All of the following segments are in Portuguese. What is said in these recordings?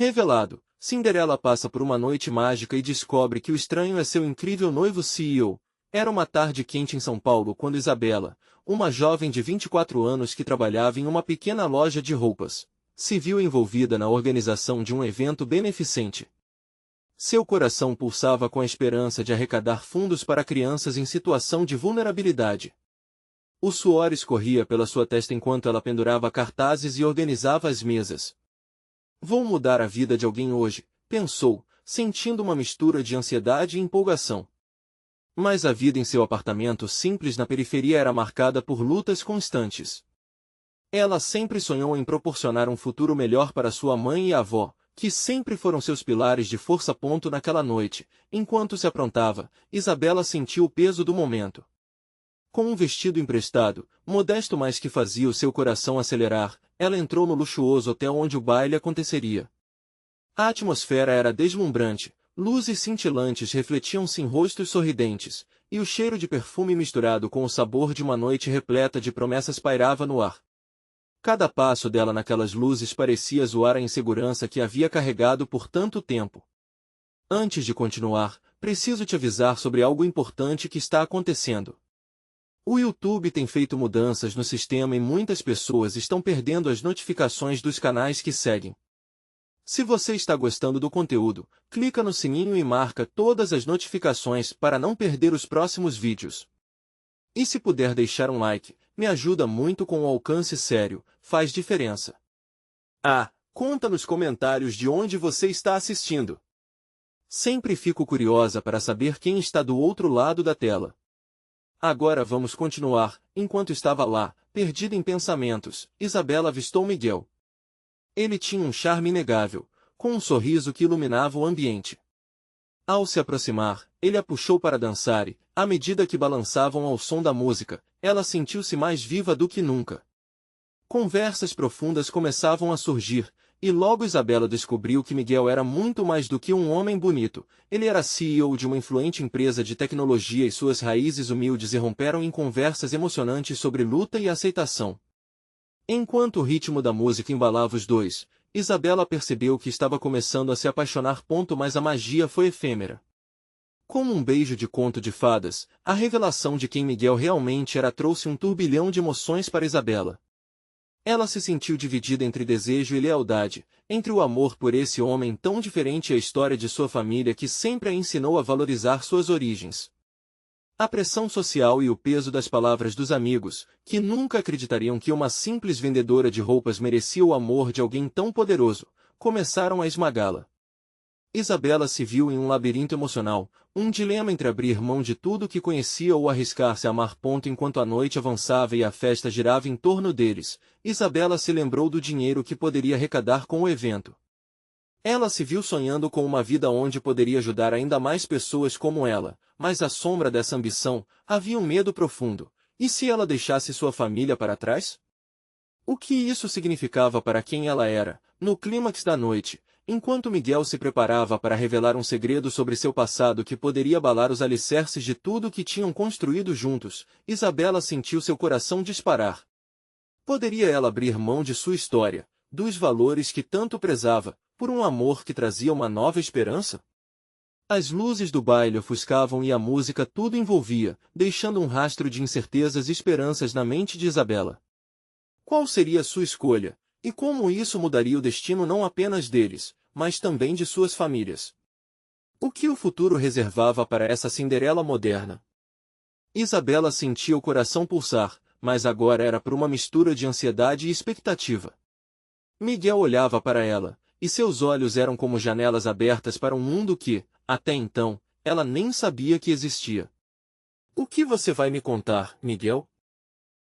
Revelado, Cinderela passa por uma noite mágica e descobre que o estranho é seu incrível noivo CEO. Era uma tarde quente em São Paulo quando Isabela, uma jovem de 24 anos que trabalhava em uma pequena loja de roupas, se viu envolvida na organização de um evento beneficente. Seu coração pulsava com a esperança de arrecadar fundos para crianças em situação de vulnerabilidade. O suor escorria pela sua testa enquanto ela pendurava cartazes e organizava as mesas. Vou mudar a vida de alguém hoje, pensou, sentindo uma mistura de ansiedade e empolgação. Mas a vida em seu apartamento simples na periferia era marcada por lutas constantes. Ela sempre sonhou em proporcionar um futuro melhor para sua mãe e avó, que sempre foram seus pilares de força. Naquela noite, enquanto se aprontava, Isabela sentiu o peso do momento. Com um vestido emprestado, modesto mas que fazia o seu coração acelerar, ela entrou no luxuoso hotel onde o baile aconteceria. A atmosfera era deslumbrante, luzes cintilantes refletiam-se em rostos sorridentes, e o cheiro de perfume misturado com o sabor de uma noite repleta de promessas pairava no ar. Cada passo dela naquelas luzes parecia zoar a insegurança que havia carregado por tanto tempo. Antes de continuar, preciso te avisar sobre algo importante que está acontecendo. O YouTube tem feito mudanças no sistema e muitas pessoas estão perdendo as notificações dos canais que seguem. Se você está gostando do conteúdo, clica no sininho e marca todas as notificações para não perder os próximos vídeos. E se puder deixar um like, me ajuda muito com o alcance sério, faz diferença. Conta nos comentários de onde você está assistindo. Sempre fico curiosa para saber quem está do outro lado da tela. Agora vamos continuar. Enquanto estava lá, perdida em pensamentos, Isabela avistou Miguel. Ele tinha um charme inegável, com um sorriso que iluminava o ambiente. Ao se aproximar, ele a puxou para dançar e, à medida que balançavam ao som da música, ela sentiu-se mais viva do que nunca. Conversas profundas começavam a surgir, e logo Isabela descobriu que Miguel era muito mais do que um homem bonito. Ele era CEO de uma influente empresa de tecnologia e suas raízes humildes irromperam em conversas emocionantes sobre luta e aceitação. Enquanto o ritmo da música embalava os dois, Isabela percebeu que estava começando a se apaixonar. Mas a magia foi efêmera. Como um beijo de conto de fadas, a revelação de quem Miguel realmente era trouxe um turbilhão de emoções para Isabela. Ela se sentiu dividida entre desejo e lealdade, entre o amor por esse homem tão diferente e a história de sua família que sempre a ensinou a valorizar suas origens. A pressão social e o peso das palavras dos amigos, que nunca acreditariam que uma simples vendedora de roupas merecia o amor de alguém tão poderoso, começaram a esmagá-la. Isabela se viu em um labirinto emocional, um dilema entre abrir mão de tudo que conhecia ou arriscar-se a amar. Enquanto a noite avançava e a festa girava em torno deles, Isabela se lembrou do dinheiro que poderia arrecadar com o evento. Ela se viu sonhando com uma vida onde poderia ajudar ainda mais pessoas como ela, mas à sombra dessa ambição, havia um medo profundo. E se ela deixasse sua família para trás? O que isso significava para quem ela era? No clímax da noite, enquanto Miguel se preparava para revelar um segredo sobre seu passado que poderia abalar os alicerces de tudo o que tinham construído juntos, Isabela sentiu seu coração disparar. Poderia ela abrir mão de sua história, dos valores que tanto prezava, por um amor que trazia uma nova esperança? As luzes do baile ofuscavam e a música tudo envolvia, deixando um rastro de incertezas e esperanças na mente de Isabela. Qual seria sua escolha, e como isso mudaria o destino não apenas deles, mas também de suas famílias? O que o futuro reservava para essa Cinderela moderna? Isabela sentia o coração pulsar, mas agora era por uma mistura de ansiedade e expectativa. Miguel olhava para ela, e seus olhos eram como janelas abertas para um mundo que, até então, ela nem sabia que existia. O que você vai me contar, Miguel?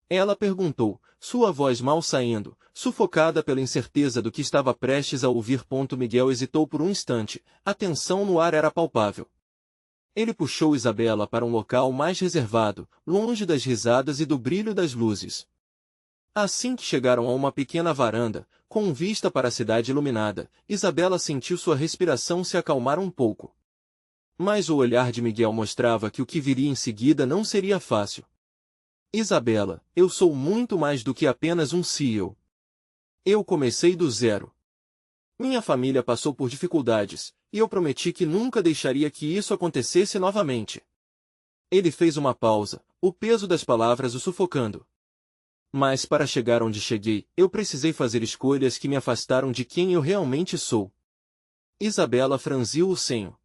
Ela perguntou, sua voz mal saindo, sufocada pela incerteza do que estava prestes a ouvir. Miguel hesitou por um instante, a tensão no ar era palpável. Ele puxou Isabela para um local mais reservado, longe das risadas e do brilho das luzes. Assim que chegaram a uma pequena varanda, com vista para a cidade iluminada, Isabela sentiu sua respiração se acalmar um pouco. Mas o olhar de Miguel mostrava que o que viria em seguida não seria fácil. Isabela, eu sou muito mais do que apenas um CEO. Eu comecei do zero. Minha família passou por dificuldades, e eu prometi que nunca deixaria que isso acontecesse novamente. Ele fez uma pausa, o peso das palavras o sufocando. Mas para chegar onde cheguei, eu precisei fazer escolhas que me afastaram de quem eu realmente sou. Isabela franziu o senho.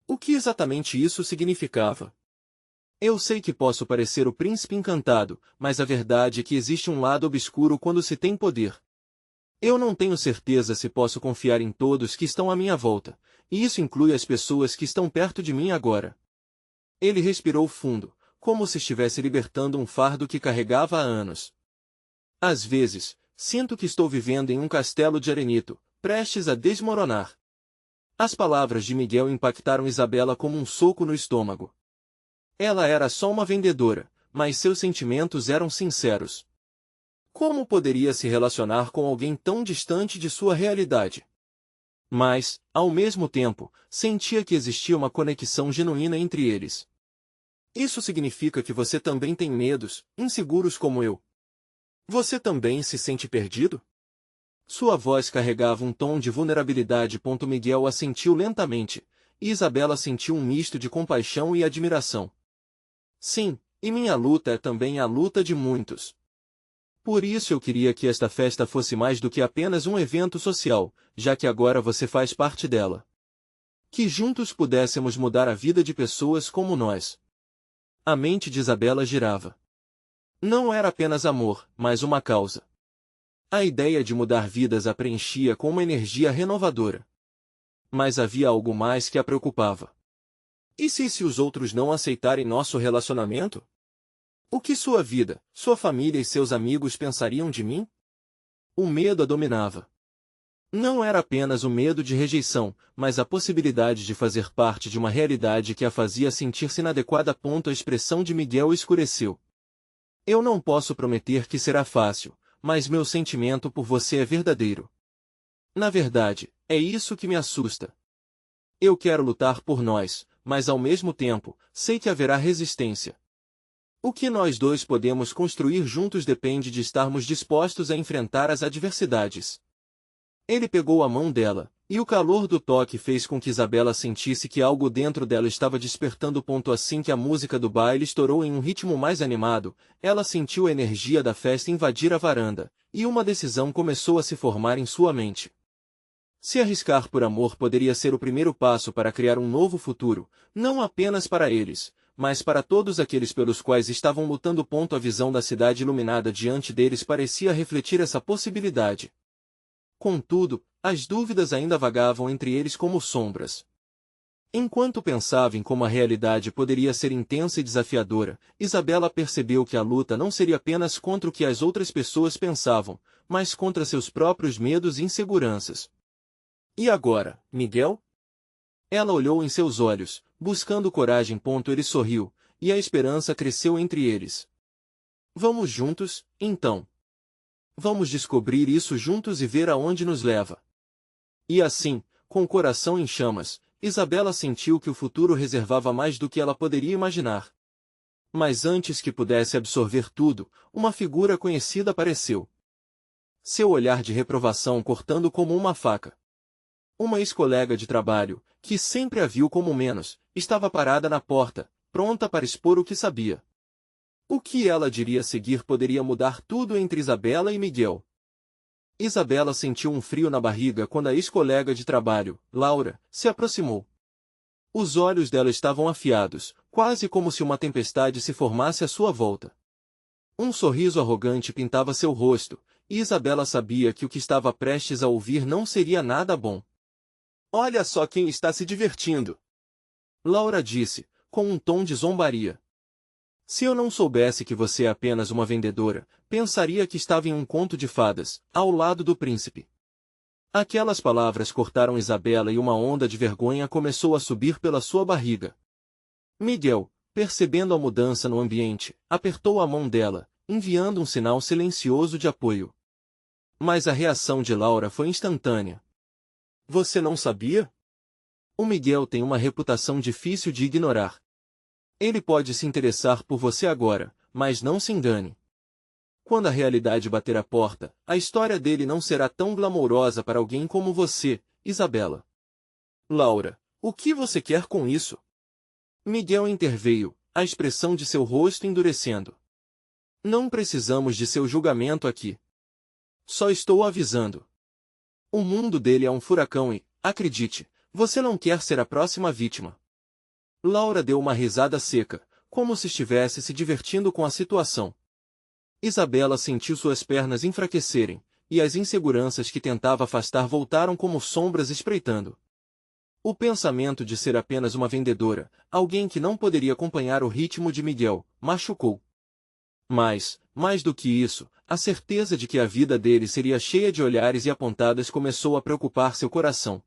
O que exatamente isso significava? Eu sei que posso parecer o príncipe encantado, mas a verdade é que existe um lado obscuro quando se tem poder. Eu não tenho certeza se posso confiar em todos que estão à minha volta, e isso inclui as pessoas que estão perto de mim agora. Ele respirou fundo, como se estivesse libertando um fardo que carregava há anos. Às vezes, sinto que estou vivendo em um castelo de arenito, prestes a desmoronar. As palavras de Miguel impactaram Isabela como um soco no estômago. Ela era só uma vendedora, mas seus sentimentos eram sinceros. Como poderia se relacionar com alguém tão distante de sua realidade? Mas, ao mesmo tempo, sentia que existia uma conexão genuína entre eles. Isso significa que você também tem medos, inseguros como eu. Você também se sente perdido? Sua voz carregava um tom de vulnerabilidade. Miguel assentiu lentamente, e Isabela sentiu um misto de compaixão e admiração. Sim, e minha luta é também a luta de muitos. Por isso eu queria que esta festa fosse mais do que apenas um evento social, já que agora você faz parte dela. Que juntos pudéssemos mudar a vida de pessoas como nós. A mente de Isabela girava. Não era apenas amor, mas uma causa. A ideia de mudar vidas a preenchia com uma energia renovadora. Mas havia algo mais que a preocupava. E se os outros não aceitarem nosso relacionamento? O que sua vida, sua família e seus amigos pensariam de mim? O medo a dominava. Não era apenas o medo de rejeição, mas a possibilidade de fazer parte de uma realidade que a fazia sentir-se inadequada. A expressão de Miguel escureceu. Eu não posso prometer que será fácil, mas meu sentimento por você é verdadeiro. Na verdade, é isso que me assusta. Eu quero lutar por nós, mas ao mesmo tempo, sei que haverá resistência. O que nós dois podemos construir juntos depende de estarmos dispostos a enfrentar as adversidades. Ele pegou a mão dela, e o calor do toque fez com que Isabela sentisse que algo dentro dela estava despertando. Assim que a música do baile estourou em um ritmo mais animado, ela sentiu a energia da festa invadir a varanda, e uma decisão começou a se formar em sua mente. Se arriscar por amor poderia ser o primeiro passo para criar um novo futuro, não apenas para eles, mas para todos aqueles pelos quais estavam lutando. A visão da cidade iluminada diante deles parecia refletir essa possibilidade. Contudo, as dúvidas ainda vagavam entre eles como sombras. Enquanto pensava em como a realidade poderia ser intensa e desafiadora, Isabela percebeu que a luta não seria apenas contra o que as outras pessoas pensavam, mas contra seus próprios medos e inseguranças. E agora, Miguel? Ela olhou em seus olhos, buscando coragem. Ele sorriu, e a esperança cresceu entre eles. Vamos juntos, então. Vamos descobrir isso juntos e ver aonde nos leva. E assim, com o coração em chamas, Isabela sentiu que o futuro reservava mais do que ela poderia imaginar. Mas antes que pudesse absorver tudo, uma figura conhecida apareceu. Seu olhar de reprovação cortando como uma faca. Uma ex-colega de trabalho, que sempre a viu como menos, estava parada na porta, pronta para expor o que sabia. O que ela diria a seguir poderia mudar tudo entre Isabela e Miguel. Isabela sentiu um frio na barriga quando a ex-colega de trabalho, Laura, se aproximou. Os olhos dela estavam afiados, quase como se uma tempestade se formasse à sua volta. Um sorriso arrogante pintava seu rosto, e Isabela sabia que o que estava prestes a ouvir não seria nada bom. Olha só quem está se divertindo! Laura disse, com um tom de zombaria. Se eu não soubesse que você é apenas uma vendedora, pensaria que estava em um conto de fadas, ao lado do príncipe. Aquelas palavras cortaram Isabela e uma onda de vergonha começou a subir pela sua barriga. Miguel, percebendo a mudança no ambiente, apertou a mão dela, enviando um sinal silencioso de apoio. Mas a reação de Laura foi instantânea. Você não sabia? O Miguel tem uma reputação difícil de ignorar. Ele pode se interessar por você agora, mas não se engane. Quando a realidade bater a porta, a história dele não será tão glamourosa para alguém como você, Isabela. Laura, o que você quer com isso? Miguel interveio, a expressão de seu rosto endurecendo. Não precisamos de seu julgamento aqui. Só estou avisando. O mundo dele é um furacão e, acredite, você não quer ser a próxima vítima. Laura deu uma risada seca, como se estivesse se divertindo com a situação. Isabela sentiu suas pernas enfraquecerem, e as inseguranças que tentava afastar voltaram como sombras espreitando. O pensamento de ser apenas uma vendedora, alguém que não poderia acompanhar o ritmo de Miguel, machucou. Mas, mais do que isso, a certeza de que a vida dele seria cheia de olhares e apontadas começou a preocupar seu coração.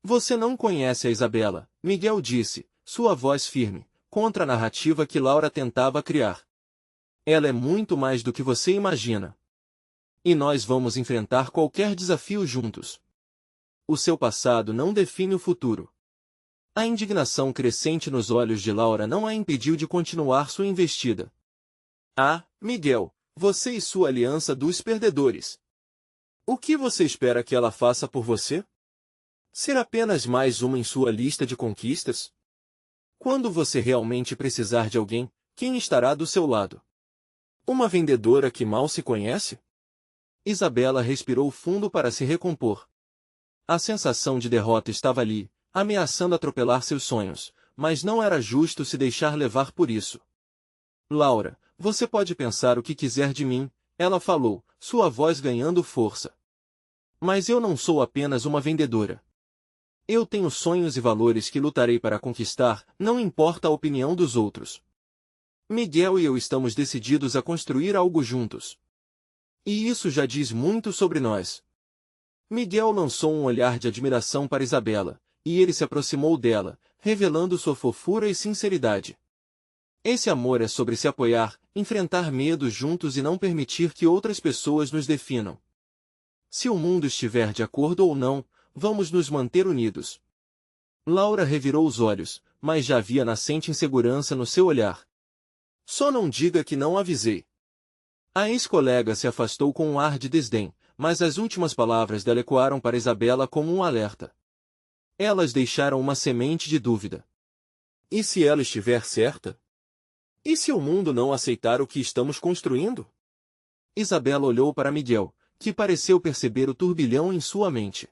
Você não conhece a Isabela, Miguel disse, sua voz firme, contra a narrativa que Laura tentava criar. Ela é muito mais do que você imagina. E nós vamos enfrentar qualquer desafio juntos. O seu passado não define o futuro. A indignação crescente nos olhos de Laura não a impediu de continuar sua investida. Ah, Miguel, você e sua aliança dos perdedores. O que você espera que ela faça por você? Ser apenas mais uma em sua lista de conquistas? Quando você realmente precisar de alguém, quem estará do seu lado? Uma vendedora que mal se conhece? Isabela respirou fundo para se recompor. A sensação de derrota estava ali, ameaçando atropelar seus sonhos, mas não era justo se deixar levar por isso. Laura, você pode pensar o que quiser de mim, ela falou, sua voz ganhando força. Mas eu não sou apenas uma vendedora. Eu tenho sonhos e valores que lutarei para conquistar, não importa a opinião dos outros. Miguel e eu estamos decididos a construir algo juntos. E isso já diz muito sobre nós. Miguel lançou um olhar de admiração para Isabela, e ele se aproximou dela, revelando sua fofura e sinceridade. Esse amor é sobre se apoiar, enfrentar medos juntos e não permitir que outras pessoas nos definam. Se o mundo estiver de acordo ou não, vamos nos manter unidos. Laura revirou os olhos, mas já havia nascente insegurança no seu olhar. Só não diga que não avisei. A ex-colega se afastou com um ar de desdém, mas as últimas palavras dela ecoaram para Isabela como um alerta. Elas deixaram uma semente de dúvida. E se ela estiver certa? E se o mundo não aceitar o que estamos construindo? Isabela olhou para Miguel, que pareceu perceber o turbilhão em sua mente.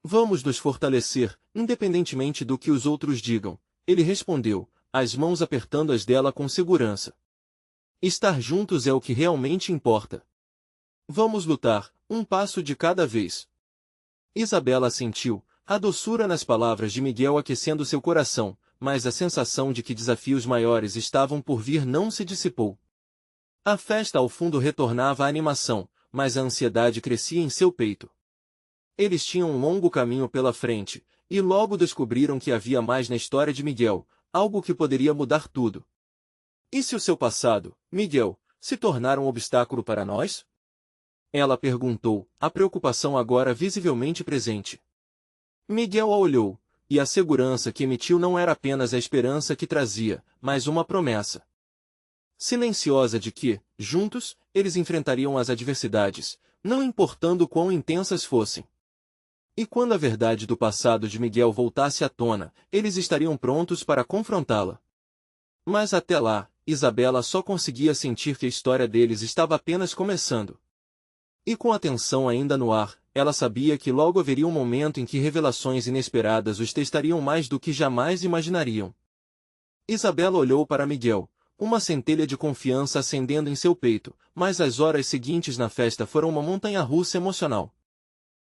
Vamos nos fortalecer, independentemente do que os outros digam, ele respondeu, as mãos apertando as dela com segurança. Estar juntos é o que realmente importa. Vamos lutar, um passo de cada vez. Isabela sentiu, a doçura nas palavras de Miguel aquecendo seu coração, mas a sensação de que desafios maiores estavam por vir não se dissipou. A festa ao fundo retornava à animação, mas a ansiedade crescia em seu peito. Eles tinham um longo caminho pela frente, e logo descobriram que havia mais na história de Miguel, algo que poderia mudar tudo. E se o seu passado, Miguel, se tornar um obstáculo para nós? Ela perguntou, a preocupação agora visivelmente presente. Miguel a olhou, e a segurança que emitiu não era apenas a esperança que trazia, mas uma promessa silenciosa de que, juntos, eles enfrentariam as adversidades, não importando quão intensas fossem. E quando a verdade do passado de Miguel voltasse à tona, eles estariam prontos para confrontá-la. Mas até lá, Isabela só conseguia sentir que a história deles estava apenas começando. E com a tensão ainda no ar, ela sabia que logo haveria um momento em que revelações inesperadas os testariam mais do que jamais imaginariam. Isabela olhou para Miguel, uma centelha de confiança acendendo em seu peito, mas as horas seguintes na festa foram uma montanha-russa emocional.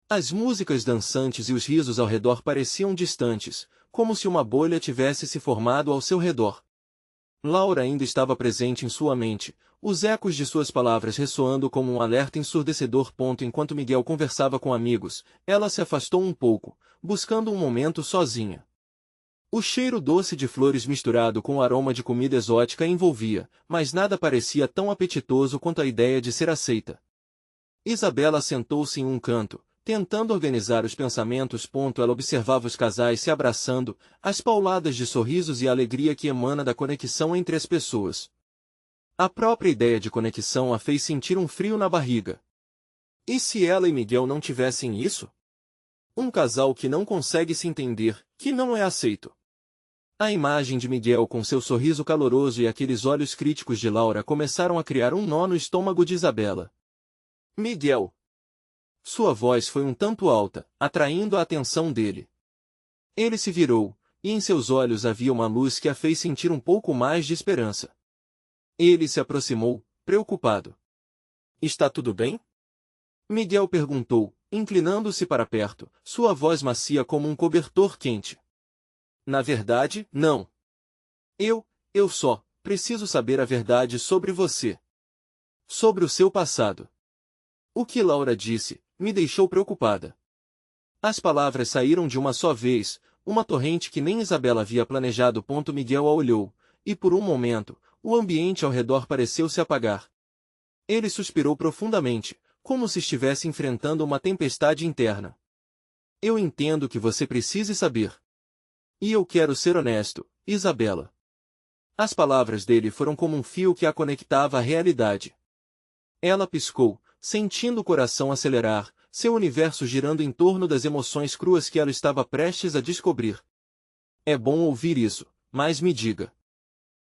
As músicas dançantes e os risos ao redor pareciam distantes, como se uma bolha tivesse se formado ao seu redor. Laura ainda estava presente em sua mente, os ecos de suas palavras ressoando como um alerta ensurdecedor. Enquanto Miguel conversava com amigos, ela se afastou um pouco, buscando um momento sozinha. O cheiro doce de flores misturado com o aroma de comida exótica a envolvia, mas nada parecia tão apetitoso quanto a ideia de ser aceita. Isabela sentou-se em um canto, tentando organizar os pensamentos. Ela observava os casais se abraçando, as pauladas de sorrisos e a alegria que emana da conexão entre as pessoas. A própria ideia de conexão a fez sentir um frio na barriga. E se ela e Miguel não tivessem isso? Um casal que não consegue se entender, que não é aceito. A imagem de Miguel com seu sorriso caloroso e aqueles olhos críticos de Laura começaram a criar um nó no estômago de Isabela. Miguel! Sua voz foi um tanto alta, atraindo a atenção dele. Ele se virou, e em seus olhos havia uma luz que a fez sentir um pouco mais de esperança. Ele se aproximou, preocupado. Está tudo bem? Miguel perguntou, inclinando-se para perto, sua voz macia como um cobertor quente. Na verdade, não. Eu só preciso saber a verdade sobre você. Sobre o seu passado. O que Laura disse me deixou preocupada. As palavras saíram de uma só vez, uma torrente que nem Isabela havia planejado. Miguel a olhou, e por um momento, o ambiente ao redor pareceu se apagar. Ele suspirou profundamente, como se estivesse enfrentando uma tempestade interna. Eu entendo que você precise saber. E eu quero ser honesto, Isabela. As palavras dele foram como um fio que a conectava à realidade. Ela piscou, sentindo o coração acelerar, seu universo girando em torno das emoções cruas que ela estava prestes a descobrir. É bom ouvir isso, mas me diga.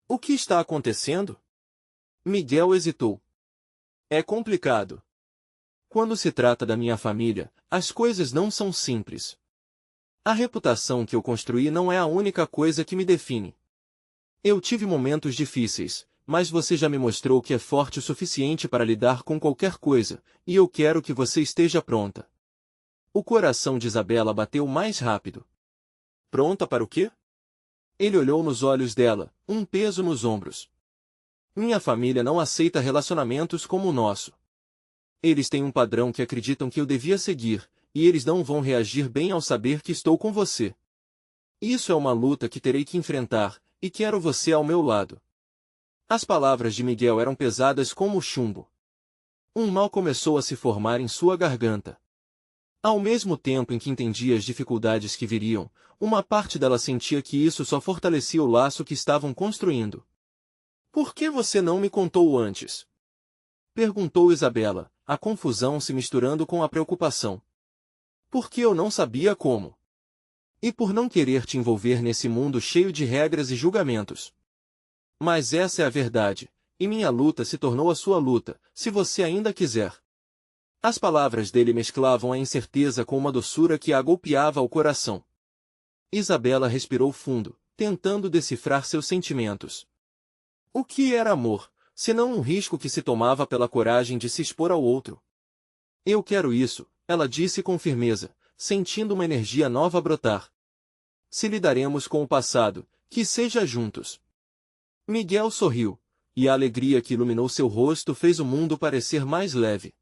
O que está acontecendo? Miguel hesitou. É complicado. Quando se trata da minha família, as coisas não são simples. A reputação que eu construí não é a única coisa que me define. Eu tive momentos difíceis, mas você já me mostrou que é forte o suficiente para lidar com qualquer coisa, e eu quero que você esteja pronta. O coração de Isabela bateu mais rápido. Pronta para o quê? Ele olhou nos olhos dela, um peso nos ombros. Minha família não aceita relacionamentos como o nosso. Eles têm um padrão que acreditam que eu devia seguir, e eles não vão reagir bem ao saber que estou com você. Isso é uma luta que terei que enfrentar, e quero você ao meu lado. As palavras de Miguel eram pesadas como chumbo. Um mal começou a se formar em sua garganta. Ao mesmo tempo em que entendia as dificuldades que viriam, uma parte dela sentia que isso só fortalecia o laço que estavam construindo. Por que você não me contou antes? Perguntou Isabela, a confusão se misturando com a preocupação. Porque eu não sabia como. E por não querer te envolver nesse mundo cheio de regras e julgamentos. Mas essa é a verdade, e minha luta se tornou a sua luta, se você ainda quiser. As palavras dele mesclavam a incerteza com uma doçura que a golpeava ao coração. Isabela respirou fundo, tentando decifrar seus sentimentos. O que era amor, senão um risco que se tomava pela coragem de se expor ao outro? Eu quero isso, ela disse com firmeza, sentindo uma energia nova brotar. Se lidaremos com o passado, que seja juntos. Miguel sorriu, e a alegria que iluminou seu rosto fez o mundo parecer mais leve.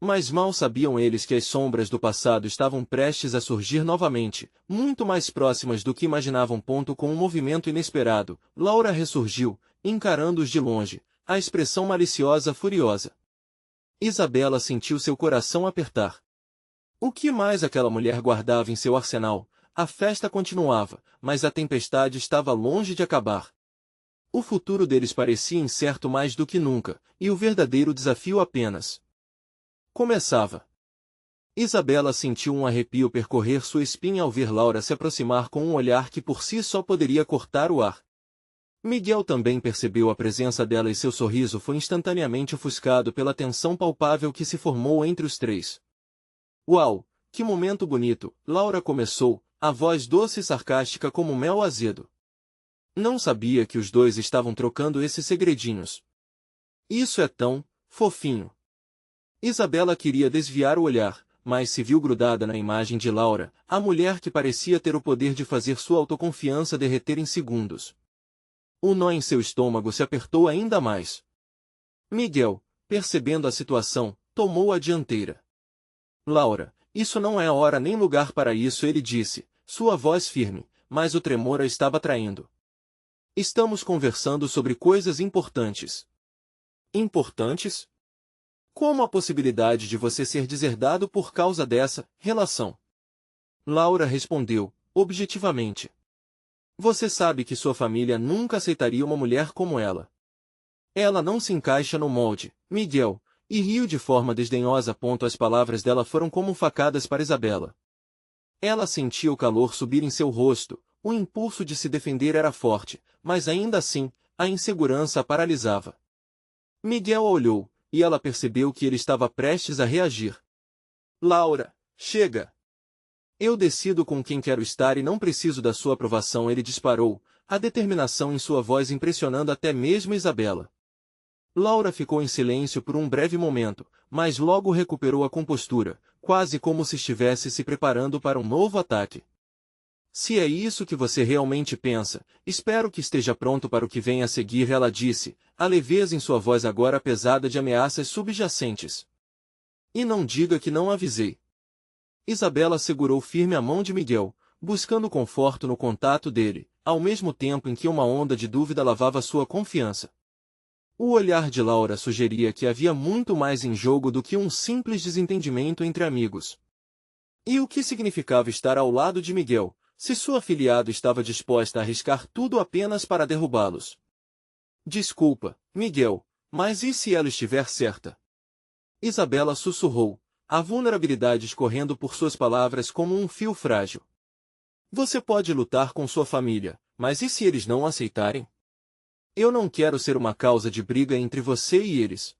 Mas mal sabiam eles que as sombras do passado estavam prestes a surgir novamente, muito mais próximas do que imaginavam. Com um movimento inesperado, Laura ressurgiu, encarando-os de longe, a expressão maliciosa furiosa. Isabela sentiu seu coração apertar. O que mais aquela mulher guardava em seu arsenal? A festa continuava, mas a tempestade estava longe de acabar. O futuro deles parecia incerto mais do que nunca, e o verdadeiro desafio apenas começava. Isabela sentiu um arrepio percorrer sua espinha ao ver Laura se aproximar com um olhar que por si só poderia cortar o ar. Miguel também percebeu a presença dela e seu sorriso foi instantaneamente ofuscado pela tensão palpável que se formou entre os três. Uau, que momento bonito, Laura começou, a voz doce e sarcástica como mel azedo. Não sabia que os dois estavam trocando esses segredinhos. Isso é tão fofinho. Isabela queria desviar o olhar, mas se viu grudada na imagem de Laura, a mulher que parecia ter o poder de fazer sua autoconfiança derreter em segundos. O nó em seu estômago se apertou ainda mais. Miguel, percebendo a situação, tomou a dianteira. Laura, isso não é a hora nem lugar para isso, ele disse, sua voz firme, mas o tremor a estava traindo. Estamos conversando sobre coisas importantes. Importantes? Como a possibilidade de você ser deserdado por causa dessa relação? Laura respondeu, objetivamente. Você sabe que sua família nunca aceitaria uma mulher como ela. Ela não se encaixa no molde, Miguel, e riu de forma desdenhosa. As palavras dela foram como facadas para Isabela. Ela sentia o calor subir em seu rosto, o impulso de se defender era forte, mas ainda assim, a insegurança a paralisava. Miguel a olhou, e ela percebeu que ele estava prestes a reagir. Laura, chega! Eu decido com quem quero estar e não preciso da sua aprovação, ele disparou, a determinação em sua voz impressionando até mesmo Isabela. Laura ficou em silêncio por um breve momento, mas logo recuperou a compostura, quase como se estivesse se preparando para um novo ataque. Se é isso que você realmente pensa, espero que esteja pronto para o que vem a seguir, ela disse, a leveza em sua voz agora pesada de ameaças subjacentes. E não diga que não avisei. Isabela segurou firme a mão de Miguel, buscando conforto no contato dele, ao mesmo tempo em que uma onda de dúvida lavava sua confiança. O olhar de Laura sugeria que havia muito mais em jogo do que um simples desentendimento entre amigos. E o que significava estar ao lado de Miguel, se sua afilhada estava disposta a arriscar tudo apenas para derrubá-los? Desculpa, Miguel, mas e se ela estiver certa? Isabela sussurrou, a vulnerabilidade escorrendo por suas palavras como um fio frágil. Você pode lutar com sua família, mas e se eles não aceitarem? Eu não quero ser uma causa de briga entre você e eles.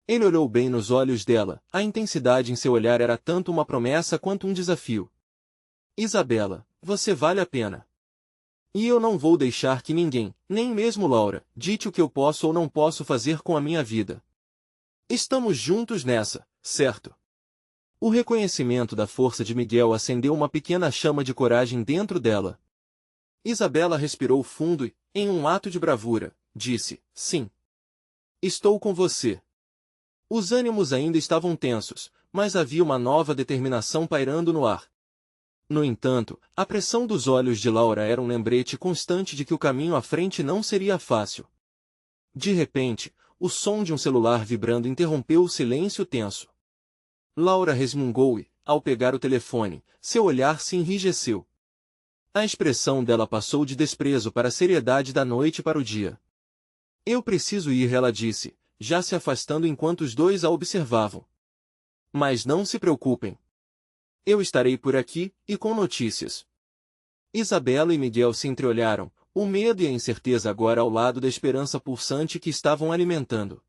Ele olhou bem nos olhos dela, a intensidade em seu olhar era tanto uma promessa quanto um desafio. Isabela, você vale a pena. E eu não vou deixar que ninguém, nem mesmo Laura, dite o que eu posso ou não posso fazer com a minha vida. Estamos juntos nessa, certo? O reconhecimento da força de Miguel acendeu uma pequena chama de coragem dentro dela. Isabela respirou fundo e, em um ato de bravura, disse, sim. Estou com você. Os ânimos ainda estavam tensos, mas havia uma nova determinação pairando no ar. No entanto, a pressão dos olhos de Laura era um lembrete constante de que o caminho à frente não seria fácil. De repente, o som de um celular vibrando interrompeu o silêncio tenso. Laura resmungou e, ao pegar o telefone, seu olhar se enrijeceu. A expressão dela passou de desprezo para a seriedade da noite para o dia. Eu preciso ir, ela disse, já se afastando enquanto os dois a observavam. Mas não se preocupem. Eu estarei por aqui, e com notícias. Isabela e Miguel se entreolharam, o medo e a incerteza agora ao lado da esperança pulsante que estavam alimentando.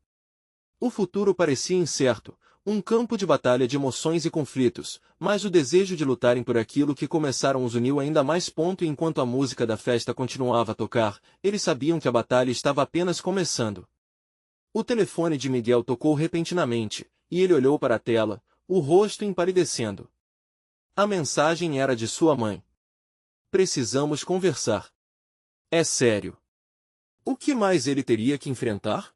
O futuro parecia incerto, um campo de batalha de emoções e conflitos, mas o desejo de lutarem por aquilo que começaram os uniu ainda mais. E enquanto a música da festa continuava a tocar, eles sabiam que a batalha estava apenas começando. O telefone de Miguel tocou repentinamente, e ele olhou para a tela, o rosto empalidecendo. A mensagem era de sua mãe. Precisamos conversar. É sério. O que mais ele teria que enfrentar?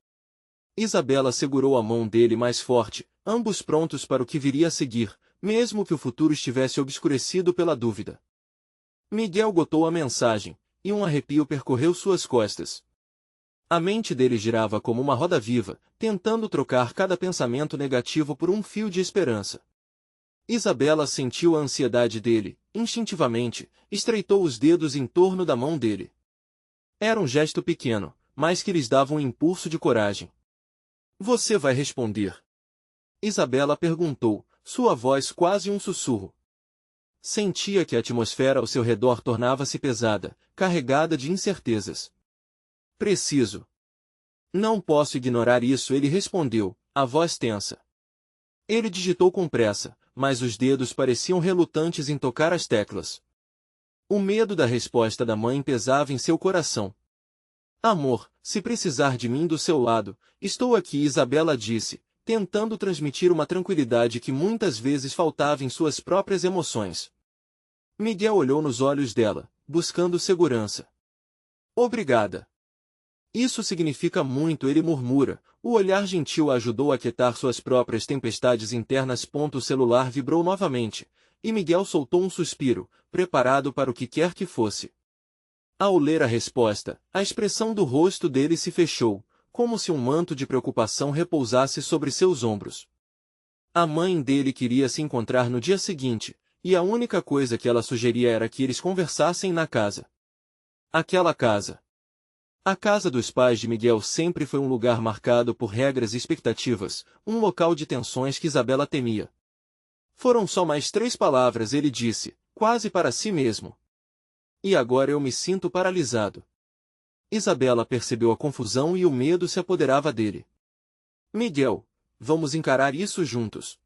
Isabela segurou a mão dele mais forte, ambos prontos para o que viria a seguir, mesmo que o futuro estivesse obscurecido pela dúvida. Miguel gotou a mensagem, e um arrepio percorreu suas costas. A mente dele girava como uma roda viva, tentando trocar cada pensamento negativo por um fio de esperança. Isabela sentiu a ansiedade dele, instintivamente, estreitou os dedos em torno da mão dele. Era um gesto pequeno, mas que lhes dava um impulso de coragem. Você vai responder? Isabela perguntou, sua voz quase um sussurro. Sentia que a atmosfera ao seu redor tornava-se pesada, carregada de incertezas. Preciso. Não posso ignorar isso, ele respondeu, a voz tensa. Ele digitou com pressa, mas os dedos pareciam relutantes em tocar as teclas. O medo da resposta da mãe pesava em seu coração. Amor, se precisar de mim do seu lado, estou aqui, Isabela disse, tentando transmitir uma tranquilidade que muitas vezes faltava em suas próprias emoções. Miguel olhou nos olhos dela, buscando segurança. Obrigada. Isso significa muito, ele murmura. O olhar gentil a ajudou a aquietar suas próprias tempestades internas. O celular vibrou novamente, e Miguel soltou um suspiro, preparado para o que quer que fosse. Ao ler a resposta, a expressão do rosto dele se fechou, como se um manto de preocupação repousasse sobre seus ombros. A mãe dele queria se encontrar no dia seguinte, e a única coisa que ela sugeria era que eles conversassem na casa. Aquela casa. A casa dos pais de Miguel sempre foi um lugar marcado por regras e expectativas, um local de tensões que Isabela temia. Foram só mais 3 palavras, ele disse, quase para si mesmo. E agora eu me sinto paralisado. Isabela percebeu a confusão e o medo se apoderava dele. Miguel, vamos encarar isso juntos.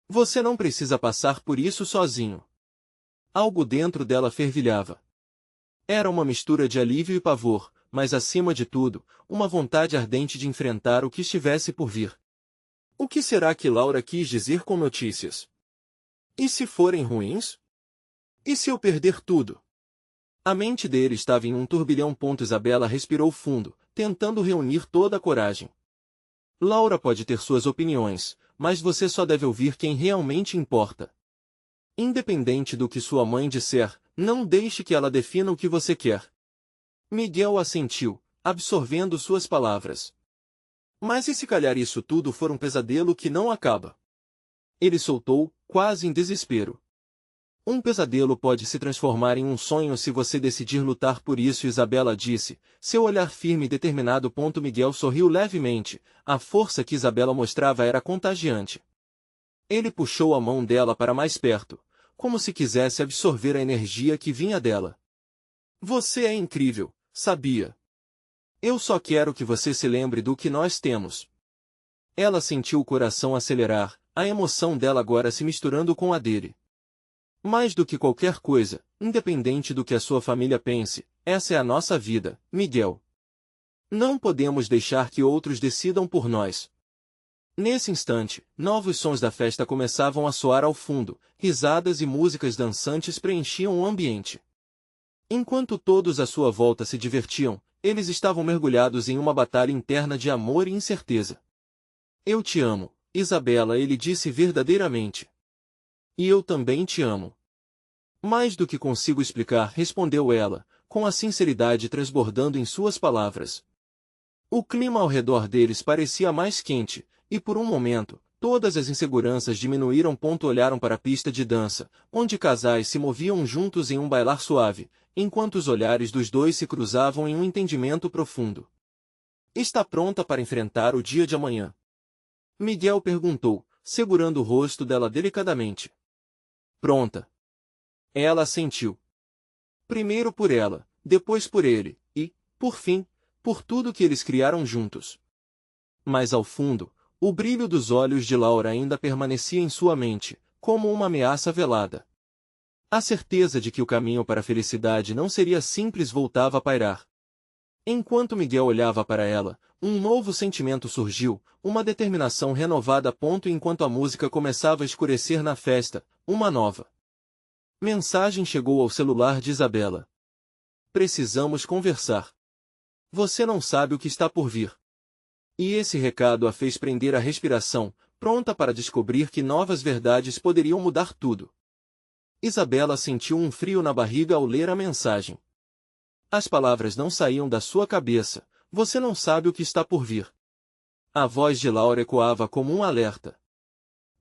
Você não precisa passar por isso sozinho. Algo dentro dela fervilhava. Era uma mistura de alívio e pavor, mas acima de tudo, uma vontade ardente de enfrentar o que estivesse por vir. O que será que Laura quis dizer com notícias? E se forem ruins? E se eu perder tudo? A mente dele estava em um turbilhão. Isabela respirou fundo, tentando reunir toda a coragem. Laura pode ter suas opiniões, mas você só deve ouvir quem realmente importa. Independente do que sua mãe disser, não deixe que ela defina o que você quer. Miguel assentiu, absorvendo suas palavras. Mas e se calhar isso tudo for um pesadelo que não acaba? Ele soltou, quase em desespero. Um pesadelo pode se transformar em um sonho se você decidir lutar por isso, Isabela disse, seu olhar firme e determinado. Miguel sorriu levemente, a força que Isabela mostrava era contagiante. Ele puxou a mão dela para mais perto, como se quisesse absorver a energia que vinha dela. Você é incrível, sabia? Eu só quero que você se lembre do que nós temos. Ela sentiu o coração acelerar, a emoção dela agora se misturando com a dele. Mais do que qualquer coisa, independente do que a sua família pense, essa é a nossa vida, Miguel. Não podemos deixar que outros decidam por nós. Nesse instante, novos sons da festa começavam a soar ao fundo, risadas e músicas dançantes preenchiam o ambiente. Enquanto todos à sua volta se divertiam, eles estavam mergulhados em uma batalha interna de amor e incerteza. Eu te amo, Isabela, ele disse verdadeiramente. E eu também te amo. Mais do que consigo explicar, respondeu ela, com a sinceridade transbordando em suas palavras. O clima ao redor deles parecia mais quente, e por um momento, todas as inseguranças diminuíram. Olharam para a pista de dança, onde casais se moviam juntos em um bailar suave, enquanto os olhares dos dois se cruzavam em um entendimento profundo. Está pronta para enfrentar o dia de amanhã? Miguel perguntou, segurando o rosto dela delicadamente. Pronta. Ela assentiu. Primeiro por ela, depois por ele, e, por fim, por tudo que eles criaram juntos. Mas ao fundo, o brilho dos olhos de Laura ainda permanecia em sua mente, como uma ameaça velada. A certeza de que o caminho para a felicidade não seria simples voltava a pairar. Enquanto Miguel olhava para ela, um novo sentimento surgiu, uma determinação renovada. Enquanto a música começava a escurecer na festa, uma nova mensagem chegou ao celular de Isabela. Precisamos conversar. Você não sabe o que está por vir. E esse recado a fez prender a respiração, pronta para descobrir que novas verdades poderiam mudar tudo. Isabela sentiu um frio na barriga ao ler a mensagem. As palavras não saíam da sua cabeça. Você não sabe o que está por vir. A voz de Laura ecoava como um alerta.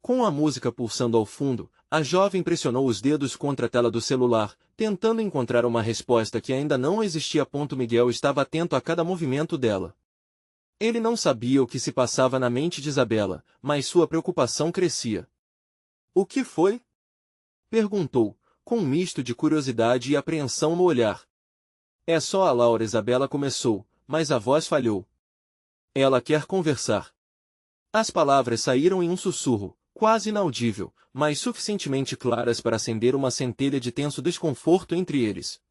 Com a música pulsando ao fundo, a jovem pressionou os dedos contra a tela do celular, tentando encontrar uma resposta que ainda não existia. Miguel estava atento a cada movimento dela. Ele não sabia o que se passava na mente de Isabela, mas sua preocupação crescia. O que foi? Perguntou, com um misto de curiosidade e apreensão no olhar. É só a Laura, Isabela começou, mas a voz falhou. Ela quer conversar. As palavras saíram em um sussurro, quase inaudível, mas suficientemente claras para acender uma centelha de tenso desconforto entre eles.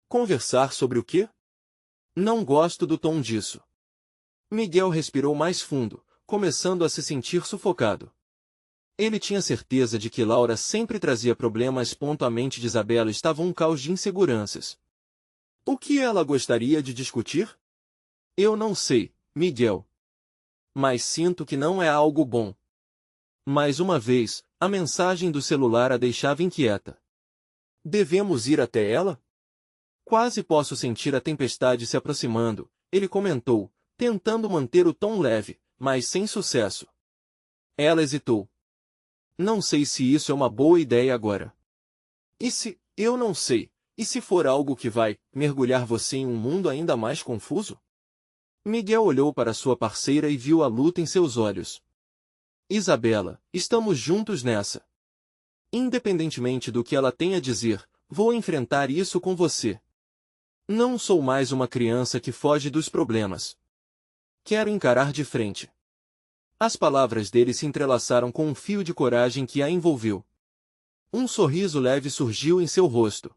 Conversar sobre o quê? Não gosto do tom disso. Miguel respirou mais fundo, começando a se sentir sufocado. Ele tinha certeza de que Laura sempre trazia problemas. A mente de Isabela estava um caos de inseguranças. O que ela gostaria de discutir? Eu não sei, Miguel. Mas sinto que não é algo bom. Mais uma vez, a mensagem do celular a deixava inquieta. Devemos ir até ela? Quase posso sentir a tempestade se aproximando, ele comentou, tentando manter o tom leve, mas sem sucesso. Ela hesitou. Não sei se isso é uma boa ideia agora. E se, eu não sei, E se for algo que vai mergulhar você em um mundo ainda mais confuso? Miguel olhou para sua parceira e viu a luta em seus olhos. Isabela, estamos juntos nessa. Independentemente do que ela tenha a dizer, vou enfrentar isso com você. Não sou mais uma criança que foge dos problemas. Quero encarar de frente. As palavras dele se entrelaçaram com um fio de coragem que a envolveu. Um sorriso leve surgiu em seu rosto.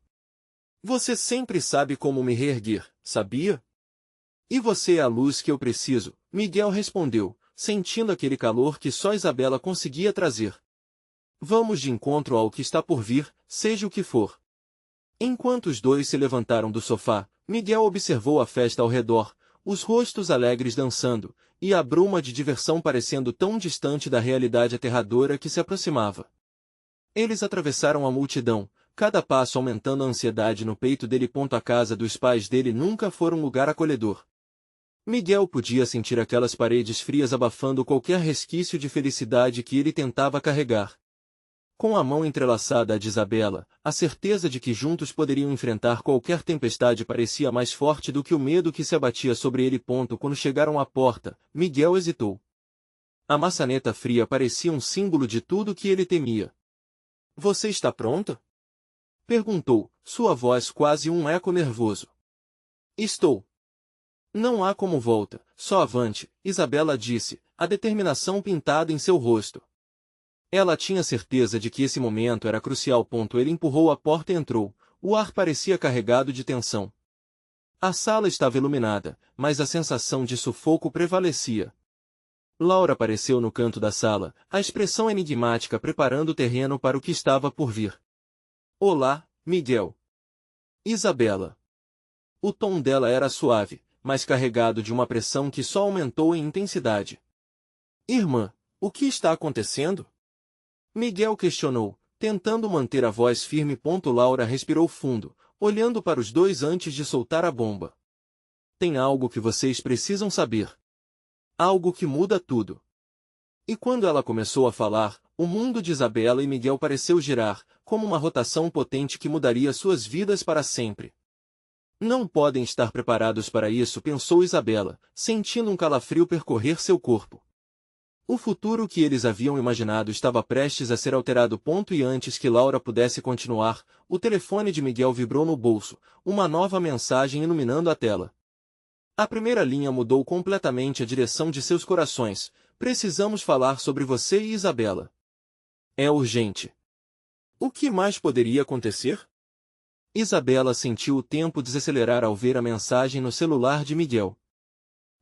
Você sempre sabe como me reerguer, sabia? E você é a luz que eu preciso, Miguel respondeu, sentindo aquele calor que só Isabela conseguia trazer. Vamos de encontro ao que está por vir, seja o que for. Enquanto os dois se levantaram do sofá, Miguel observou a festa ao redor, os rostos alegres dançando, e a bruma de diversão parecendo tão distante da realidade aterradora que se aproximava. Eles atravessaram a multidão, cada passo aumentando a ansiedade no peito dele. A casa dos pais dele nunca foi um lugar acolhedor. Miguel podia sentir aquelas paredes frias abafando qualquer resquício de felicidade que ele tentava carregar. Com a mão entrelaçada à de Isabela, a certeza de que juntos poderiam enfrentar qualquer tempestade parecia mais forte do que o medo que se abatia sobre ele. Quando chegaram à porta, Miguel hesitou. A maçaneta fria parecia um símbolo de tudo que ele temia. Você está pronta? Perguntou, sua voz quase um eco nervoso. Estou. Não há como volta, só avante, Isabela disse, a determinação pintada em seu rosto. Ela tinha certeza de que esse momento era crucial. Ele empurrou a porta e entrou, o ar parecia carregado de tensão. A sala estava iluminada, mas a sensação de sufoco prevalecia. Laura apareceu no canto da sala, a expressão enigmática preparando o terreno para o que estava por vir. Olá, Miguel. Isabela. O tom dela era suave, mas carregado de uma pressão que só aumentou em intensidade. Irmã, o que está acontecendo? Miguel questionou, tentando manter a voz firme. Laura respirou fundo, olhando para os dois antes de soltar a bomba. Tem algo que vocês precisam saber. Algo que muda tudo. E quando ela começou a falar, o mundo de Isabela e Miguel pareceu girar, como uma rotação potente que mudaria suas vidas para sempre. Não podem estar preparados para isso, pensou Isabela, sentindo um calafrio percorrer seu corpo. O futuro que eles haviam imaginado estava prestes a ser alterado. E antes que Laura pudesse continuar, o telefone de Miguel vibrou no bolso, uma nova mensagem iluminando a tela. A primeira linha mudou completamente a direção de seus corações. Precisamos falar sobre você e Isabela. É urgente. O que mais poderia acontecer? Isabela sentiu o tempo desacelerar ao ver a mensagem no celular de Miguel.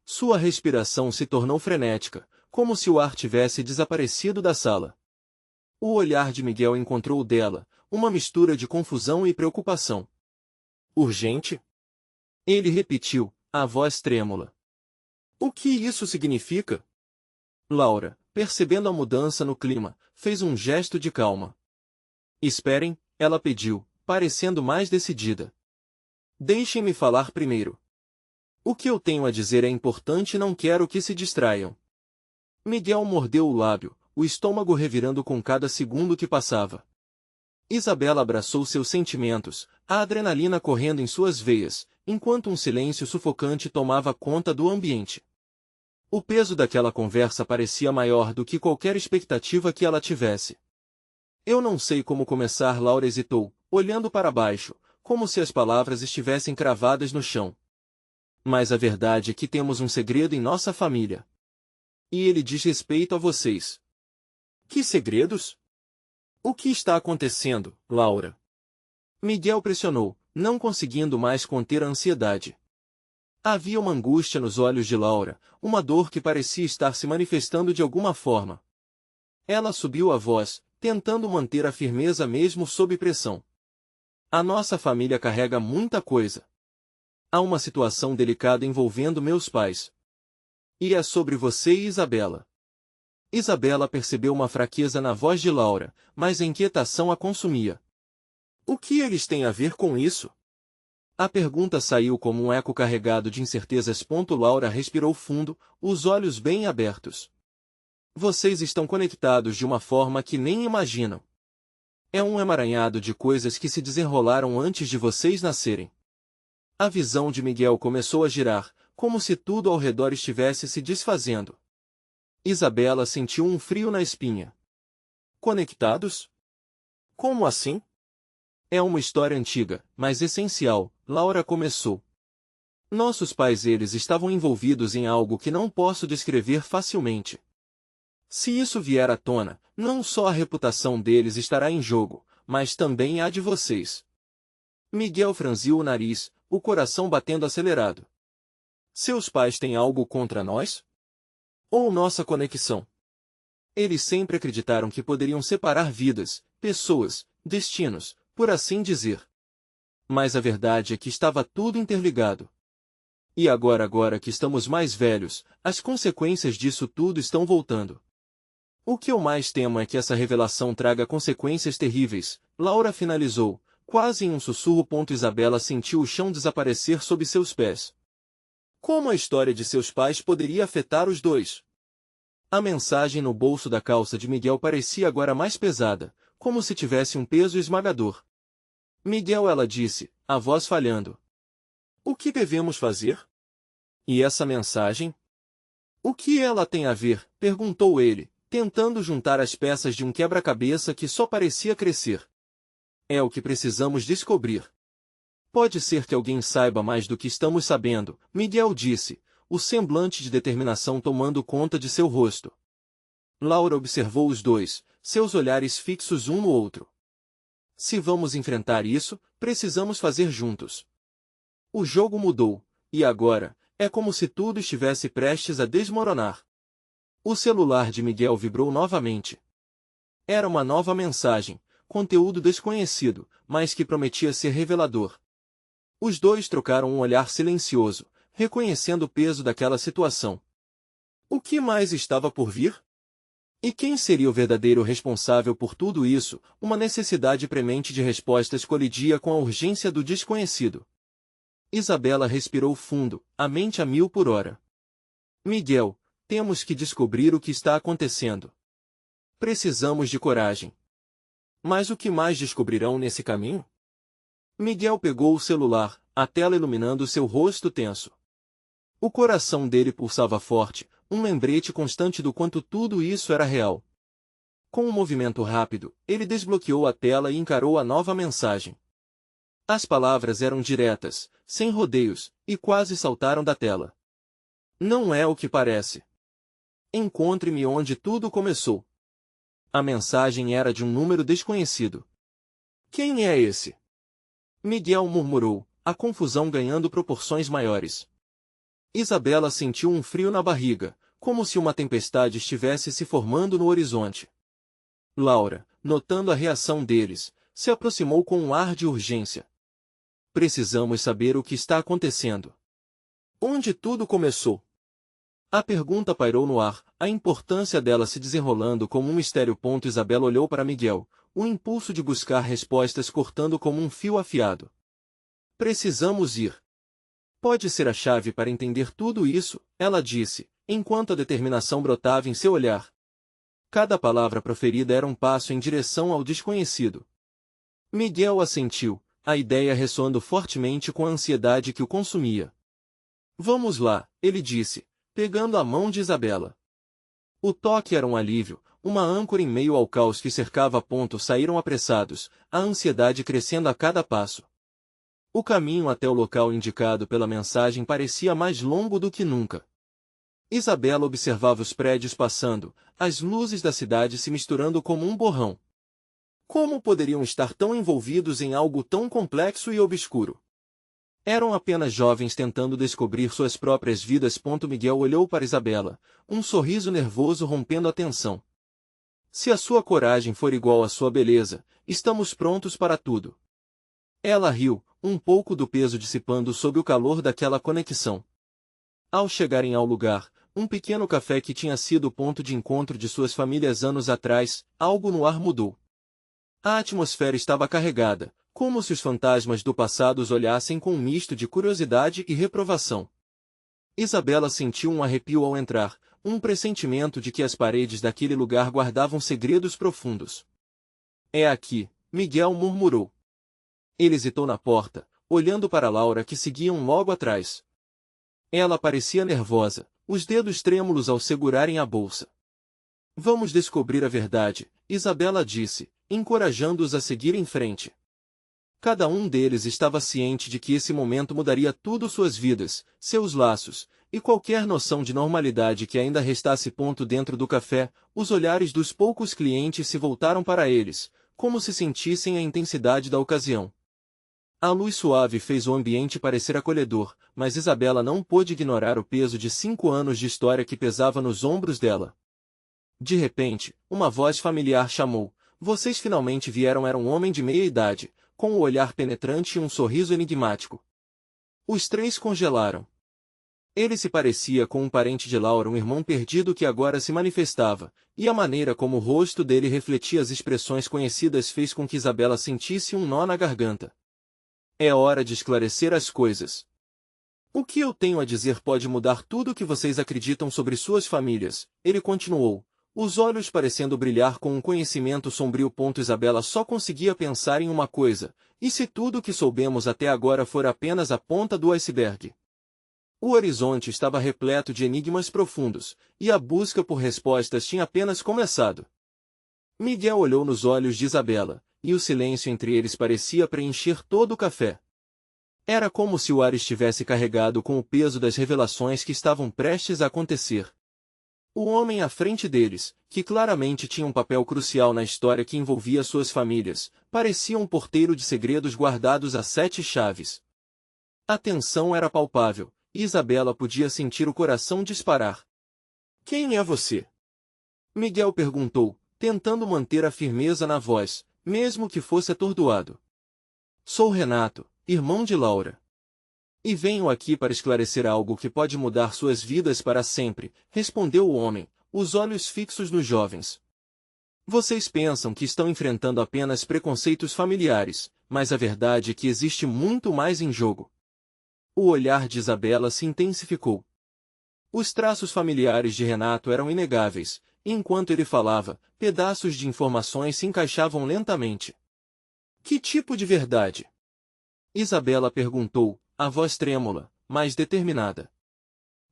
Sua respiração se tornou frenética, como se o ar tivesse desaparecido da sala. O olhar de Miguel encontrou o dela, uma mistura de confusão e preocupação. Urgente? Ele repetiu, a voz trêmula. O que isso significa? Laura, percebendo a mudança no clima, fez um gesto de calma. Esperem, ela pediu, parecendo mais decidida. Deixem-me falar primeiro. O que eu tenho a dizer é importante e não quero que se distraiam. Miguel mordeu o lábio, o estômago revirando com cada segundo que passava. Isabela abraçou seus sentimentos, a adrenalina correndo em suas veias, enquanto um silêncio sufocante tomava conta do ambiente. O peso daquela conversa parecia maior do que qualquer expectativa que ela tivesse. Eu não sei como começar, Laura hesitou, olhando para baixo, como se as palavras estivessem cravadas no chão. Mas a verdade é que temos um segredo em nossa família. E ele diz respeito a vocês. Que segredos? O que está acontecendo, Laura? Miguel pressionou, não conseguindo mais conter a ansiedade. Havia uma angústia nos olhos de Laura, uma dor que parecia estar se manifestando de alguma forma. Ela subiu a voz, tentando manter a firmeza mesmo sob pressão. A nossa família carrega muita coisa. Há uma situação delicada envolvendo meus pais. E é sobre você e Isabela. Isabela percebeu uma fraqueza na voz de Laura, mas a inquietação a consumia. O que eles têm a ver com isso? A pergunta saiu como um eco carregado de incertezas. Laura respirou fundo, os olhos bem abertos. Vocês estão conectados de uma forma que nem imaginam. É um emaranhado de coisas que se desenrolaram antes de vocês nascerem. A visão de Miguel começou a girar, como se tudo ao redor estivesse se desfazendo. Isabela sentiu um frio na espinha. Conectados? Como assim? É uma história antiga, mas essencial, Laura começou. Nossos pais eles estavam envolvidos em algo que não posso descrever facilmente. Se isso vier à tona, não só a reputação deles estará em jogo, mas também a de vocês. Miguel franziu o nariz, o coração batendo acelerado. Seus pais têm algo contra nós? Ou nossa conexão? Eles sempre acreditaram que poderiam separar vidas, pessoas, destinos, por assim dizer. Mas a verdade é que estava tudo interligado. E agora que estamos mais velhos, as consequências disso tudo estão voltando. O que eu mais temo é que essa revelação traga consequências terríveis, Laura finalizou, quase em um sussurro. Isabela sentiu o chão desaparecer sob seus pés. Como a história de seus pais poderia afetar os dois? A mensagem no bolso da calça de Miguel parecia agora mais pesada, como se tivesse um peso esmagador. Miguel, ela disse, a voz falhando. O que devemos fazer? E essa mensagem? O que ela tem a ver? Perguntou ele, tentando juntar as peças de um quebra-cabeça que só parecia crescer. É o que precisamos descobrir. Pode ser que alguém saiba mais do que estamos sabendo, Miguel disse, o semblante de determinação tomando conta de seu rosto. Laura observou os dois, seus olhares fixos um no outro. Se vamos enfrentar isso, precisamos fazer juntos. O jogo mudou, e agora, é como se tudo estivesse prestes a desmoronar. O celular de Miguel vibrou novamente. Era uma nova mensagem, conteúdo desconhecido, mas que prometia ser revelador. Os dois trocaram um olhar silencioso, reconhecendo o peso daquela situação. O que mais estava por vir? E quem seria o verdadeiro responsável por tudo isso? Uma necessidade premente de respostas colidia com a urgência do desconhecido. Isabela respirou fundo, a mente a 1000 por hora. Miguel, temos que descobrir o que está acontecendo. Precisamos de coragem. Mas o que mais descobrirão nesse caminho? Miguel pegou o celular, a tela iluminando seu rosto tenso. O coração dele pulsava forte, um lembrete constante do quanto tudo isso era real. Com um movimento rápido, ele desbloqueou a tela e encarou a nova mensagem. As palavras eram diretas, sem rodeios, e quase saltaram da tela. Não é o que parece. Encontre-me onde tudo começou. A mensagem era de um número desconhecido. Quem é esse? Miguel murmurou, a confusão ganhando proporções maiores. Isabela sentiu um frio na barriga, como se uma tempestade estivesse se formando no horizonte. Laura, notando a reação deles, se aproximou com um ar de urgência. Precisamos saber o que está acontecendo. Onde tudo começou? A pergunta pairou no ar, a importância dela se desenrolando como um mistério. Isabela olhou para Miguel, o impulso de buscar respostas cortando como um fio afiado. Precisamos ir. Pode ser a chave para entender tudo isso, ela disse, enquanto a determinação brotava em seu olhar. Cada palavra proferida era um passo em direção ao desconhecido. Miguel assentiu, a ideia ressoando fortemente com a ansiedade que o consumia. Vamos lá, ele disse, pegando a mão de Isabela. O toque era um alívio, uma âncora em meio ao caos que cercava. Saíram apressados, a ansiedade crescendo a cada passo. O caminho até o local indicado pela mensagem parecia mais longo do que nunca. Isabela observava os prédios passando, as luzes da cidade se misturando como um borrão. Como poderiam estar tão envolvidos em algo tão complexo e obscuro? Eram apenas jovens tentando descobrir suas próprias vidas. Miguel olhou para Isabela, um sorriso nervoso rompendo a tensão. Se a sua coragem for igual à sua beleza, estamos prontos para tudo. Ela riu, um pouco do peso dissipando sob o calor daquela conexão. Ao chegarem ao lugar, um pequeno café que tinha sido o ponto de encontro de suas famílias anos atrás, algo no ar mudou. A atmosfera estava carregada, como se os fantasmas do passado os olhassem com um misto de curiosidade e reprovação. Isabela sentiu um arrepio ao entrar, um pressentimento de que as paredes daquele lugar guardavam segredos profundos. É aqui, Miguel murmurou. Ele hesitou na porta, olhando para Laura que seguiam logo atrás. Ela parecia nervosa, os dedos trêmulos ao segurarem a bolsa. Vamos descobrir a verdade, Isabela disse, encorajando-os a seguir em frente. Cada um deles estava ciente de que esse momento mudaria tudo suas vidas, seus laços, e qualquer noção de normalidade que ainda restasse. Dentro do café, os olhares dos poucos clientes se voltaram para eles, como se sentissem a intensidade da ocasião. A luz suave fez o ambiente parecer acolhedor, mas Isabela não pôde ignorar o peso de 5 anos de história que pesava nos ombros dela. De repente, uma voz familiar chamou. Vocês finalmente vieram. Era um homem de meia idade, com um olhar penetrante e um sorriso enigmático. Os três congelaram. Ele se parecia com um parente de Laura, um irmão perdido que agora se manifestava, e a maneira como o rosto dele refletia as expressões conhecidas fez com que Isabela sentisse um nó na garganta. É hora de esclarecer as coisas. O que eu tenho a dizer pode mudar tudo o que vocês acreditam sobre suas famílias, ele continuou, os olhos parecendo brilhar com um conhecimento sombrio. Isabela só conseguia pensar em uma coisa, e se tudo o que soubemos até agora for apenas a ponta do iceberg? O horizonte estava repleto de enigmas profundos, e a busca por respostas tinha apenas começado. Miguel olhou nos olhos de Isabela, e o silêncio entre eles parecia preencher todo o café. Era como se o ar estivesse carregado com o peso das revelações que estavam prestes a acontecer. O homem à frente deles, que claramente tinha um papel crucial na história que envolvia suas famílias, parecia um porteiro de segredos guardados a 7 chaves. A tensão era palpável, e Isabela podia sentir o coração disparar. Quem é você? Miguel perguntou, tentando manter a firmeza na voz, mesmo que fosse atordoado. Sou Renato, irmão de Laura. E venho aqui para esclarecer algo que pode mudar suas vidas para sempre, respondeu o homem, os olhos fixos nos jovens. Vocês pensam que estão enfrentando apenas preconceitos familiares, mas a verdade é que existe muito mais em jogo. O olhar de Isabela se intensificou. Os traços familiares de Renato eram inegáveis, e enquanto ele falava, pedaços de informações se encaixavam lentamente. Que tipo de verdade? Isabela perguntou, a voz trêmula, mas determinada.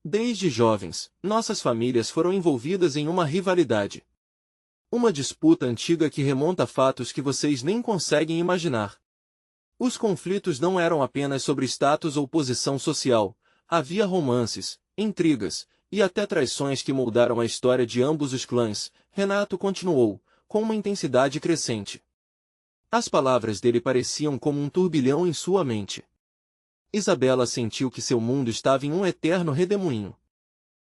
Desde jovens, nossas famílias foram envolvidas em uma rivalidade. Uma disputa antiga que remonta a fatos que vocês nem conseguem imaginar. Os conflitos não eram apenas sobre status ou posição social, havia romances, intrigas, e até traições que moldaram a história de ambos os clãs, Renato continuou, com uma intensidade crescente. As palavras dele pareciam como um turbilhão em sua mente. Isabela sentiu que seu mundo estava em um eterno redemoinho.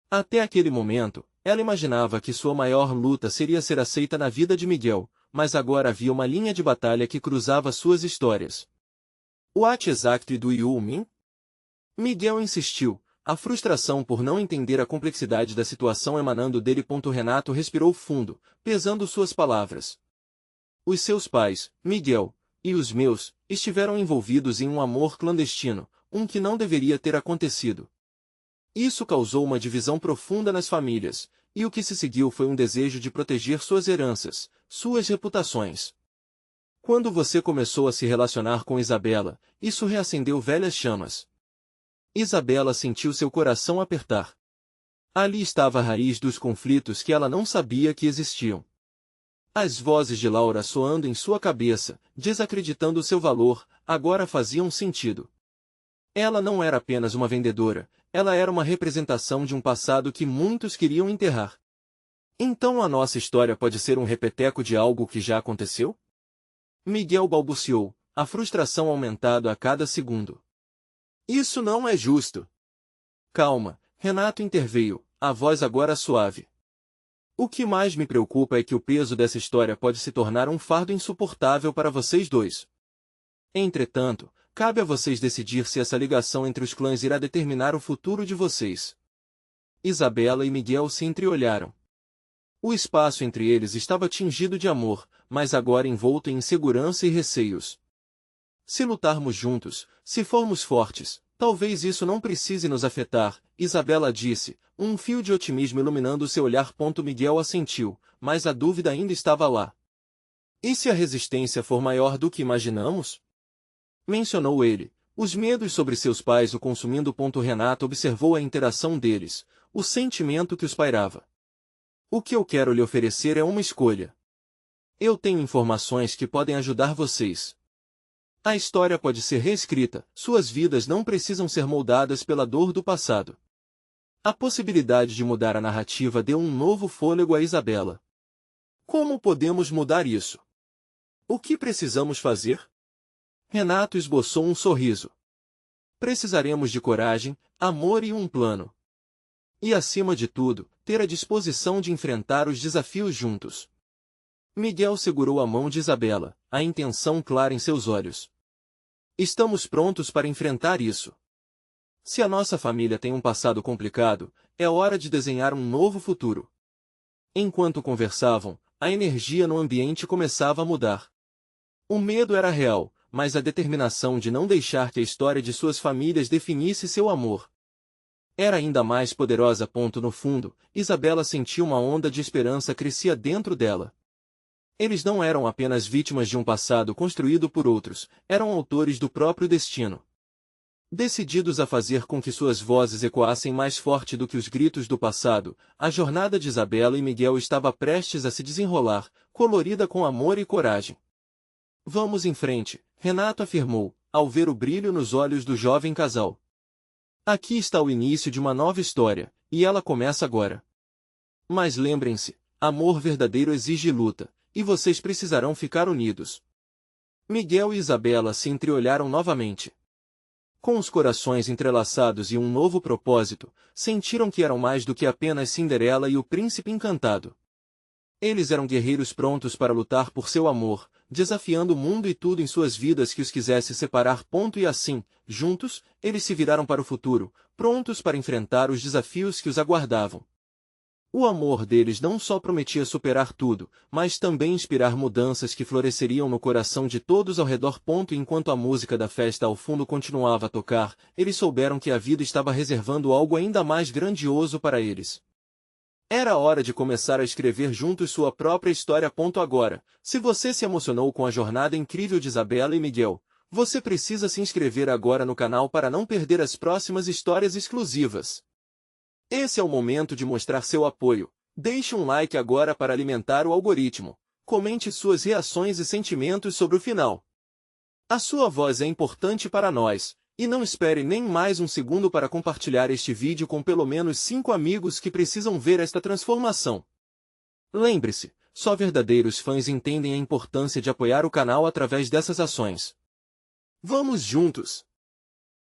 Até aquele momento, ela imaginava que sua maior luta seria ser aceita na vida de Miguel, mas agora havia uma linha de batalha que cruzava suas histórias. What exactly do you mean? Miguel insistiu, a frustração por não entender a complexidade da situação emanando dele. Renato respirou fundo, pesando suas palavras. Os seus pais, Miguel, e os meus, estiveram envolvidos em um amor clandestino, um que não deveria ter acontecido. Isso causou uma divisão profunda nas famílias, e o que se seguiu foi um desejo de proteger suas heranças, suas reputações. Quando você começou a se relacionar com Isabela, isso reacendeu velhas chamas. Isabela sentiu seu coração apertar. Ali estava a raiz dos conflitos que ela não sabia que existiam. As vozes de Laura soando em sua cabeça, desacreditando seu valor, agora faziam sentido. Ela não era apenas uma vendedora, ela era uma representação de um passado que muitos queriam enterrar. Então a nossa história pode ser um repeteco de algo que já aconteceu? Miguel balbuciou, a frustração aumentando a cada segundo. Isso não é justo. Calma, Renato interveio, a voz agora suave. O que mais me preocupa é que o peso dessa história pode se tornar um fardo insuportável para vocês dois. Entretanto, cabe a vocês decidir se essa ligação entre os clãs irá determinar o futuro de vocês. Isabela e Miguel se entreolharam. O espaço entre eles estava tingido de amor, mas agora envolto em insegurança e receios. Se lutarmos juntos, se formos fortes, talvez isso não precise nos afetar, Isabela disse, um fio de otimismo iluminando seu olhar. Miguel assentiu, mas a dúvida ainda estava lá. E se a resistência for maior do que imaginamos? Mencionou ele. Os medos sobre seus pais o consumindo. Renato observou a interação deles, o sentimento que os pairava. O que eu quero lhe oferecer é uma escolha. Eu tenho informações que podem ajudar vocês. A história pode ser reescrita, suas vidas não precisam ser moldadas pela dor do passado. A possibilidade de mudar a narrativa deu um novo fôlego a Isabela. Como podemos mudar isso? O que precisamos fazer? Renato esboçou um sorriso. Precisaremos de coragem, amor e um plano. E acima de tudo, ter a disposição de enfrentar os desafios juntos. Miguel segurou a mão de Isabela, a intenção clara em seus olhos. Estamos prontos para enfrentar isso. Se a nossa família tem um passado complicado, é hora de desenhar um novo futuro. Enquanto conversavam, a energia no ambiente começava a mudar. O medo era real, mas a determinação de não deixar que a história de suas famílias definisse seu amor era ainda mais poderosa. No fundo, Isabela sentiu uma onda de esperança crescia dentro dela. Eles não eram apenas vítimas de um passado construído por outros, eram autores do próprio destino. Decididos a fazer com que suas vozes ecoassem mais forte do que os gritos do passado, a jornada de Isabela e Miguel estava prestes a se desenrolar, colorida com amor e coragem. Vamos em frente, Renato afirmou, ao ver o brilho nos olhos do jovem casal. Aqui está o início de uma nova história, e ela começa agora. Mas lembrem-se, amor verdadeiro exige luta, e vocês precisarão ficar unidos. Miguel e Isabela se entreolharam novamente. Com os corações entrelaçados e um novo propósito, sentiram que eram mais do que apenas Cinderela e o príncipe encantado. Eles eram guerreiros prontos para lutar por seu amor, desafiando o mundo e tudo em suas vidas que os quisesse separar. E assim, juntos, eles se viraram para o futuro, prontos para enfrentar os desafios que os aguardavam. O amor deles não só prometia superar tudo, mas também inspirar mudanças que floresceriam no coração de todos ao redor. Enquanto a música da festa ao fundo continuava a tocar, eles souberam que a vida estava reservando algo ainda mais grandioso para eles. Era hora de começar a escrever juntos sua própria história. Agora, se você se emocionou com a jornada incrível de Isabela e Miguel, você precisa se inscrever agora no canal para não perder as próximas histórias exclusivas. Esse é o momento de mostrar seu apoio. Deixe um like agora para alimentar o algoritmo. Comente suas reações e sentimentos sobre o final. A sua voz é importante para nós, e não espere nem mais um segundo para compartilhar este vídeo com pelo menos 5 amigos que precisam ver esta transformação. Lembre-se, só verdadeiros fãs entendem a importância de apoiar o canal através dessas ações. Vamos juntos!